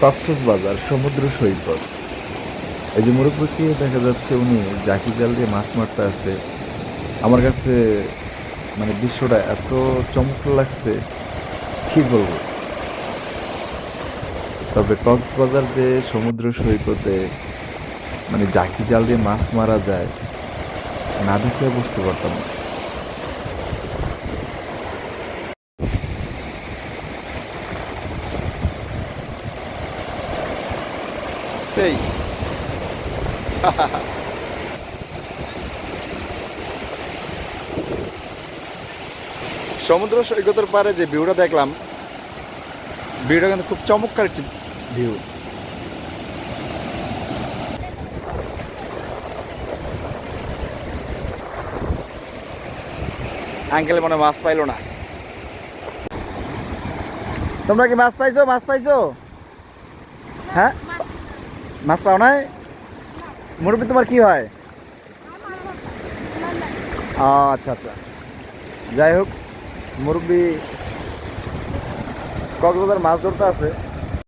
কক্সবাজার সমুদ্র সৈকত। এই যে মুরব্বীকে দেখা যাচ্ছে উনি জাকি জাল দিয়ে মাছ মারতে আছে। আমার কাছে মানে দৃশ্যটা এত চমৎকার লাগছে, কি বলবো। তবে কক্সবাজার যে সমুদ্র সৈকতে মানে জাকি জাল দিয়ে মাছ মারা যায়, না দেখলে বুঝতে পারতাম না। এই সমুদ্র সৈকতের পারে যে ভিউটা দেখলাম, ভিউটা কিন্তু খুব চমৎকার একটি ভিউ। আঙ্কেল মনে হয় মাছ পাইলো না। তোমরা কি মাছ পাইছো? মাছ পাইছো? হ্যাঁ, মাছ পাও নাই? মুরব্বী তোমার কি হয়? আচ্ছা আচ্ছা, যাই হোক, মুরব্বী কক্সবাজার মাছ ধরতে আছে।